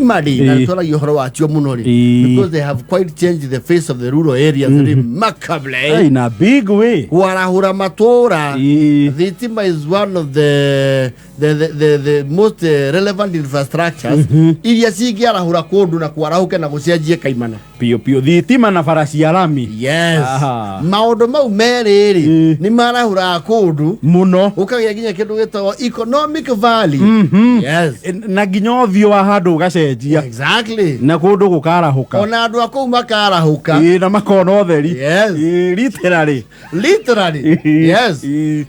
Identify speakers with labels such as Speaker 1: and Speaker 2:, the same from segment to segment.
Speaker 1: thitimari na tola yohoro wa tio munori because they have quite changed the face of the rural areas remarkably
Speaker 2: in a big way.
Speaker 1: Kuarahura matora. Thitima is one of the most relevant infrastructures iria cingiarahura kundu na kuarahuke na gucenjie kaimana
Speaker 2: pio thitima na farasi ya lami.
Speaker 1: Yes. Maundu mau meriri ni marahura kundu
Speaker 2: muno
Speaker 1: ukagia nginya kindu gitagwo economic value. Yes.
Speaker 2: Na nginya othio wa handu gacenjia.
Speaker 1: Exactly.
Speaker 2: Na kundu gukarahuka
Speaker 1: ona andu akou makarahuka
Speaker 2: na makona utheri.
Speaker 1: Yes.
Speaker 2: Literally.
Speaker 1: Yes.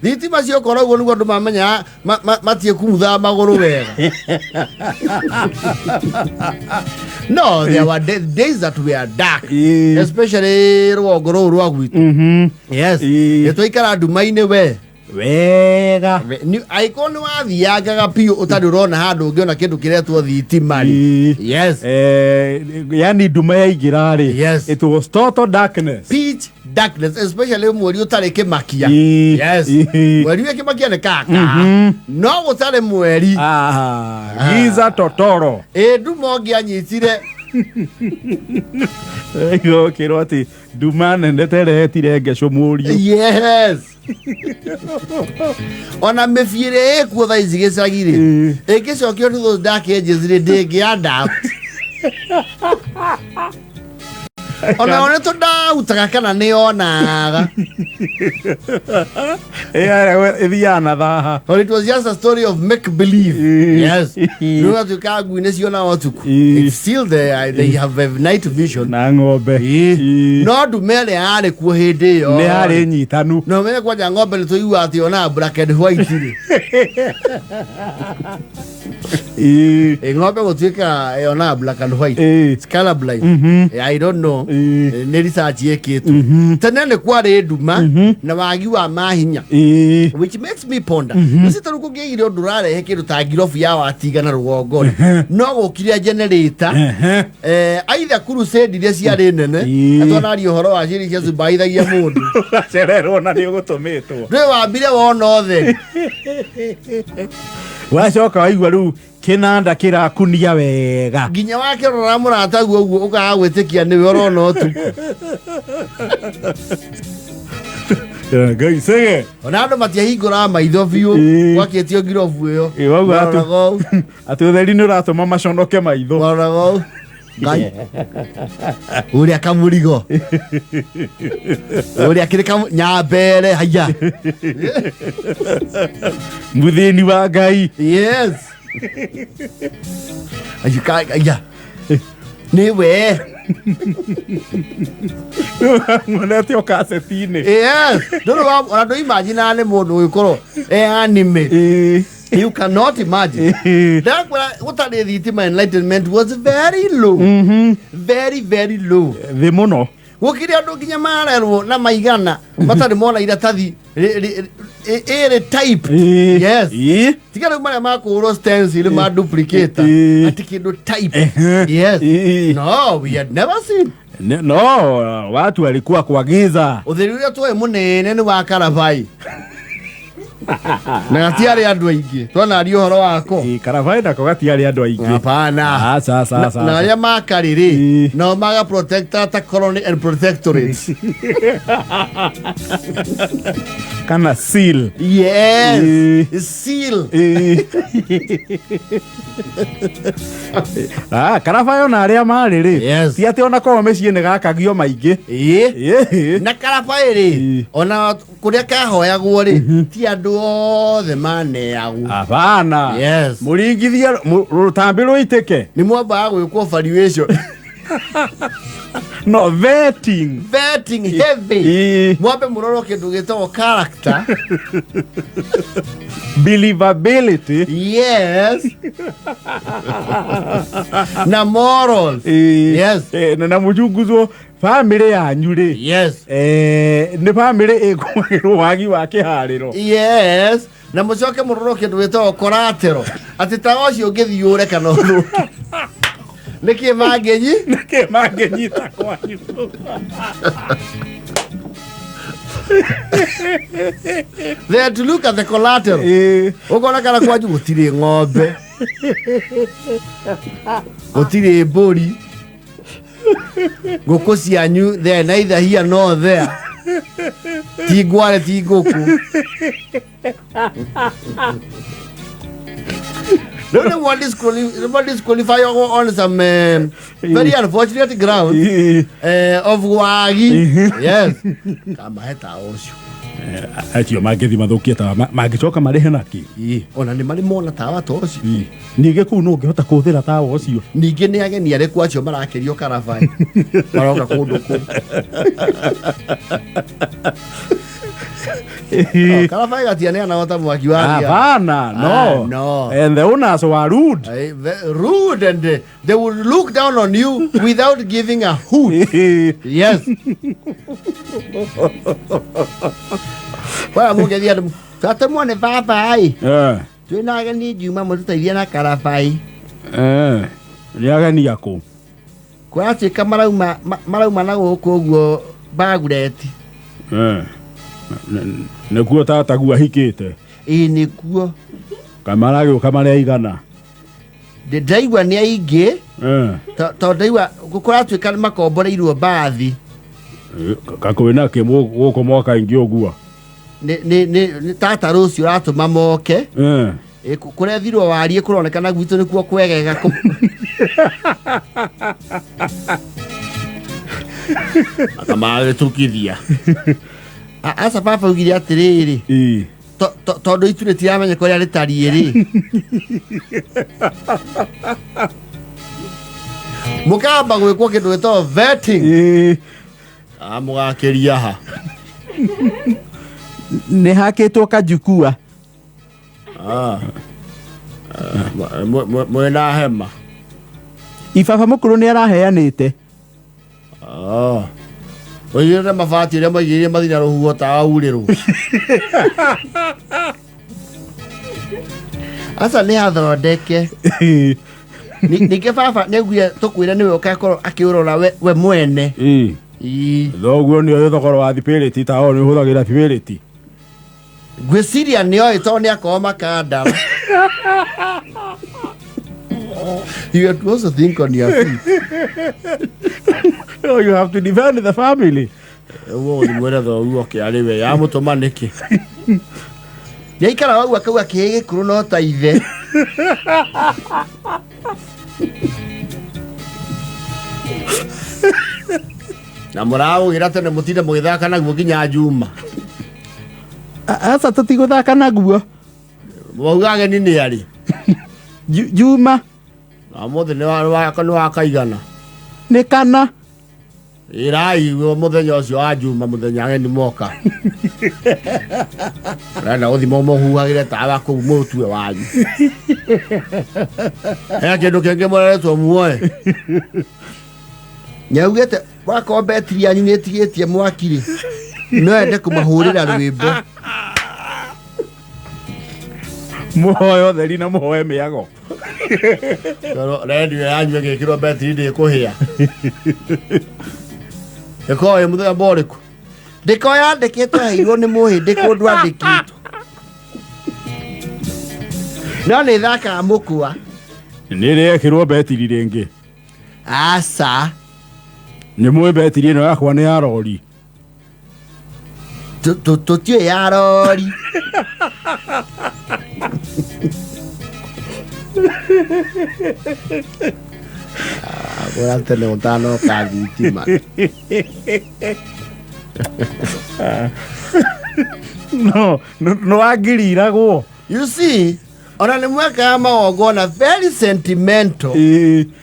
Speaker 1: Thitima cio koragwo niguo andu mamenya matie kumutha maguru wega. No, there were days that were dark, especially rwogoro rwa gwitu. Yes. Etwaikara ndumaine wega ni icon wathiangaga pio utari urona handu ungiona kindu kiretwo thitimari. Yes.
Speaker 2: Yani nduma yaingira ri.
Speaker 1: Yes.
Speaker 2: It was total darkness.
Speaker 1: Pitch darkness, especially mweri utari kimakia. Yes. Mweri kimakia ne kaka. No utari mweri.
Speaker 2: Giza totoro.
Speaker 1: Ndumo ngianyitire.
Speaker 2: Ego kiroti dumane ndeteretire ngeco murio.
Speaker 1: Yes. Ona mefiere ekuo tha ici gicagire igicokio to those dark ages ndingianda ona one to ndautaga kana ni onaga
Speaker 2: Iviana thaha.
Speaker 1: Or it was just a story of make believe. Yes. You know to kagu inesiona watuku. It's still there. They have a night vision.
Speaker 2: Na ng'ombe.
Speaker 1: No dumele ale ku hede yo.
Speaker 2: Ne ale nyitanu.
Speaker 1: No me kwa ng'ombe le to you ati ona black and white ri. Ng'ombe gotwika ona black and white. It's color blind. I don't know. Ne research yekitu. Tanene kwa re duma na wagi wa mahinya. Which makes me ponder. Sitaru kugire ndurare hekiru ta girofu ya watigana rwogore. No gukiria generator. Either crusade iria ciari nene. Atona ari horo wa ciri cia zubaithagia mundu.
Speaker 2: Cererwo na ni ugutumitwo.
Speaker 1: Ndwe wambire wona othe.
Speaker 2: Wacoka waigua riu kinanda kirakunia wega.
Speaker 1: Nginya wake rora murata guo ukaga gwitikia niwe orona otuku.
Speaker 2: Ngai sege.
Speaker 1: Ona andu matiahingura maitho biu gwakitio girofu iyo.
Speaker 2: Wauga atu theri ni uratuma maconoke maitho.
Speaker 1: Warago. Ngai. Uria kamurigo. Uria kirika nyambere haya.
Speaker 2: Muthini wa Ngai.
Speaker 1: Yes. Ayuka aya. Niwe.
Speaker 2: Monetio kasetine.
Speaker 1: Yes. Don't imagine ane mundu ukoro anime. You cannot imagine. That what are the thitima enlightenment was very low. Very, very low.
Speaker 2: The mono.
Speaker 1: Wokiria ndo nginya marerwo na maigana matari mona iratathi ere type. Yes. Tigara mara makuro stencil ma duplicate atikindo type. Yes. No, we had never seen.
Speaker 2: No, watu walikuwa kwa giza.
Speaker 1: Utheri uria twoe munene ni wa karabai. Na gatiari andu aingi twana ari horo wako
Speaker 2: karabai na gatiari andu aingi
Speaker 1: hapana
Speaker 2: sasa
Speaker 1: na ya makariri no maga protector ta colony and protectorate
Speaker 2: kana seal.
Speaker 1: Yes. Seal.
Speaker 2: Karabai ona aria mariri.
Speaker 1: Yes.
Speaker 2: Ti ati ona ko mecii ne gakagio maingi.
Speaker 1: Na karabai ri ona kuria kahoyagwo ri ti andu othe maneagwo.
Speaker 2: Hapana.
Speaker 1: Yes.
Speaker 2: Muringithia rutambi ruitike
Speaker 1: ni mwamba gwikwo valuation.
Speaker 2: No, vetting
Speaker 1: heavy. Mwambe muroro kindu gitagwo character.
Speaker 2: Believability.
Speaker 1: Yes. Na morals. Yes.
Speaker 2: Na mujunguzwo family yanyu ri.
Speaker 1: Yes.
Speaker 2: Ni family ekuagirwo wagi wa kihariro.
Speaker 1: Yes. Na mucoke muroro kindu gitagwo collateral. Ati tawa cio ngithiure kana ndu. Niki magenyi
Speaker 2: takwanyu.
Speaker 1: They had to look at the collateral. Ukona kana kwanyu gutiri ng'ombe. gutire mburi nguku cianyu there neither here nor there ti ngware ti nguku no one disqualify on some very unfortunate ground of wagi yes kama heta ocio
Speaker 2: atio mangithi mathukia tawa mangicoka marehe naki
Speaker 1: ona ni mari mona tawa tocio
Speaker 2: ninge kuu no ngihota kuthira tawa ocio
Speaker 1: ninge ni ageni areku acio marakerio karabai maroka kundu ku karabai gatiane na wata mwaki wa
Speaker 2: hapana no and the owners were
Speaker 1: rude and they would look down on you without giving a hoot yes wa mugeria tata mwene baba ai twina ageni juma mututaithia na karabai
Speaker 2: ni ageni yako
Speaker 1: kwati kamarauma na guku guo bagureti
Speaker 2: nikuo tata gua hikite
Speaker 1: nikuo
Speaker 2: kamara aigana
Speaker 1: ndaigua ni aingi to ndaigua gukora twika makomboreirwo bathi
Speaker 2: kakwina ke guko mwaka ingi ogua
Speaker 1: ni tata rucio ratuma moke kurethirwo warie kuronekana gwitu nikuo kwegega akamage tukithia asa papa ugire atiriri tondu itu ritiramenya kuria ritariiri mukamba gwikwo kindu gitagwo vetting amugakiria ha
Speaker 2: ni hakitwo kajukua
Speaker 1: mwena hema
Speaker 2: ibaba mukuru ni araheanite
Speaker 1: oire mabati ria maigire mathina ruhuo tawa urirwo asa ni athondeke nike baba neguye tukwire niwe ukakorwo akiurora we mwene
Speaker 2: thoguo ni oyo thogoro wa thipiriti tawa ni huthagira thipiriti
Speaker 1: gwiciria ni oyo to ni akoma kandara you have to also think on your feet.
Speaker 2: Oh, you have to defend the family.
Speaker 1: Wo ni mwera tho uoke ariwe ya mutuma niki. Ni ikara wau akauga kige kuru no ta ithe. Na murao gira tene mutinde mugithaka naguo nginya juma.
Speaker 2: Asa tutiguthaka naguo.
Speaker 1: Wauga ni ni ari.
Speaker 2: Juma
Speaker 1: amothe ni wa kaigana
Speaker 2: ni kana
Speaker 1: irai muthenya ucio wa juma muthenya ageni moka rana uthimo muhuagire tawa ku mutwe wanyu kindu kingi mureretwo muoe nyaugete wako betri yanyu ni tigitie mwakiri no ende kumahurira rwimbo
Speaker 2: muhoyo theri na muhoe miago
Speaker 1: radio yanyu ngikirwo betri ndi kuhia ekoye muthenya boriku ndikoya ndikitwo hairwo ni muhindi kundu andikitwo no ni thaka mukua
Speaker 2: ni rekirwo betri ringi
Speaker 1: asa
Speaker 2: ni mwe betri no yakwa ni ya rori
Speaker 1: tutio ya rori Ahora te levantano cavitima.
Speaker 2: No agirirago.
Speaker 1: You see, ona ni mweka maogona very sentimental.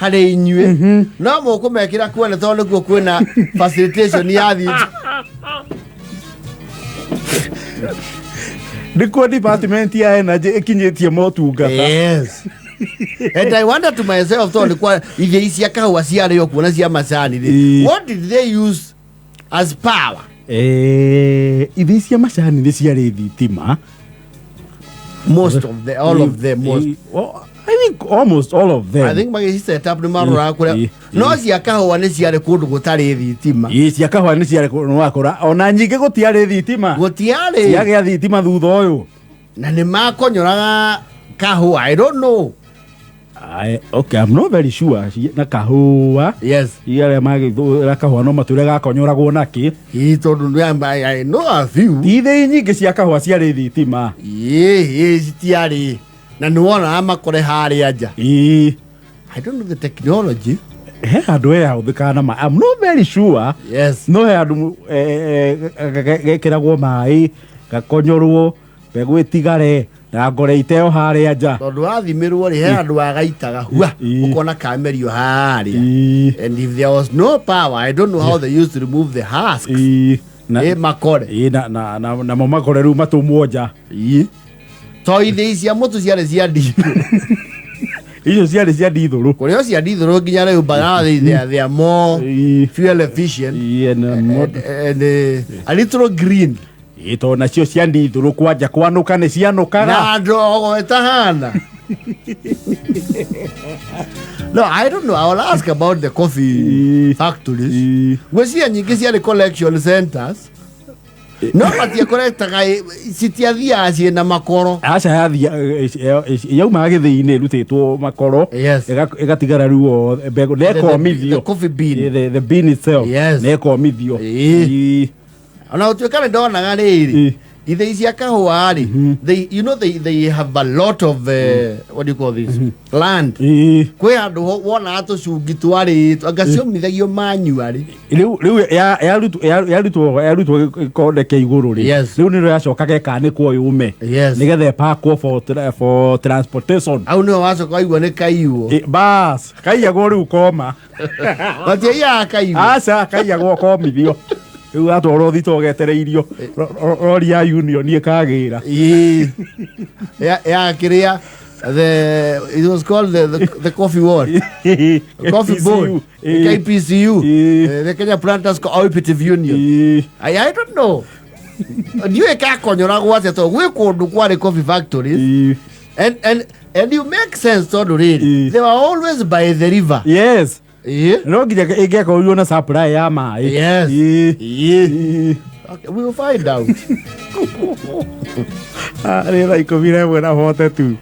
Speaker 1: Hale inyue. No moko mekira kuone tondu guo kwina facilitation ya thi.
Speaker 2: Ndiko department ya energy ikinyetie motungata.
Speaker 1: Yes. And I wonder to myself, so kwa ige isi ya kahua siya leo kuona siya masani. What did they use as power?
Speaker 2: Ige isi ya masani ni siya thitima.
Speaker 1: Most of them, all of them, most.
Speaker 2: Well, I think almost all of them.
Speaker 1: I think magi set up ni marura kura. No siya kahua ni siya kundu gutari thitima.
Speaker 2: Siya kahua ni siya kundu wakora. Ona nyinge gutiare thitima.
Speaker 1: Gutiare.
Speaker 2: Siya gya thitima thutha uyu.
Speaker 1: Na ni makonyoraga kahua, I don't know.
Speaker 2: Okay, I'm not very sure. Na kahua.
Speaker 1: Yes.
Speaker 2: Iare magithura kahua no mature gakonyoragwo naki.
Speaker 1: Tondu I know a few.
Speaker 2: Ithe nyingi cia kahua ciarĩ thitima.
Speaker 1: Citiarĩ. Na nĩwona amakore harĩa nja. I don't know the technology.
Speaker 2: He andũ ehũthĩkaga na I'm not very sure.
Speaker 1: Yes.
Speaker 2: No he andũ gekĩragwo maĩ gakonyorwo mbegũ ĩtigare na ngore iteo harĩa nja.
Speaker 1: Tondu wathimirwo he andũ agaitaga hua ukona kamerio harĩa. And if there was no power, I don't know how they used to remove the husks. Makore.
Speaker 2: Na makore rĩu matũmwo nja.
Speaker 1: To ithe cia mũtu ciarĩ cia ndithũrũ.
Speaker 2: Icio ciarĩ cia ndithũrũ.
Speaker 1: Kũrĩa cia ndithũrũ nginya rĩu banathi they are more fuel efficient and a little green.
Speaker 2: Ito nacio cia ndithũrũ kwanja kwanuka nĩ cianukaga.
Speaker 1: Na ndogo etahana. No, I don't know. I will ask about the coffee factories. Gwĩciria nyingĩ ciarĩ collection centers. No patia correctaga citiathiaga ciĩna makoro.
Speaker 2: Aca yaumaga gĩthĩ-inĩ ĩrutĩtwo makoro ĩgatigara rĩu mbegũ nekomithio.
Speaker 1: The coffee bean.
Speaker 2: The bean itself. Nekomithio.
Speaker 1: Ona ũtuĩka nĩ ndonaga rĩrĩ ithe cia kahũa rĩ, they have a lot of what do you call this land. Kwĩ handũ wona tũcungi twarĩtwo agaciomithagio manually.
Speaker 2: Rĩu yarutwo gĩkonde kĩa igũrũ rĩ, rĩu nĩrĩo yacoka gekanĩkwo yũme nĩgetha ĩpakwo for transportation.
Speaker 1: Au nĩyo wacoka waigua nĩ kaiywo.
Speaker 2: Bas kaiyagwo rĩu koma.
Speaker 1: Matiaiyaga kaiywo.
Speaker 2: Aca kaiyagwo komithio. Rĩu atwarwo thito getereirio rori ya union ĩkagĩra.
Speaker 1: Kĩrĩa it was called the coffee what? Coffee board. KPCU. The Kenya Planters Cooperative Union. I don't know. Ndiũĩ kakonyoragwo atĩa tondũ gwĩ kũndũ kwarĩ coffee factories. And you make sense tondũ rĩrĩ. They were always by the river.
Speaker 2: Yes. No nginya ĩngĩakorirwo na supply ya maĩ.
Speaker 1: Yes. Okay, we will find out.
Speaker 2: Rĩra 11 na 42.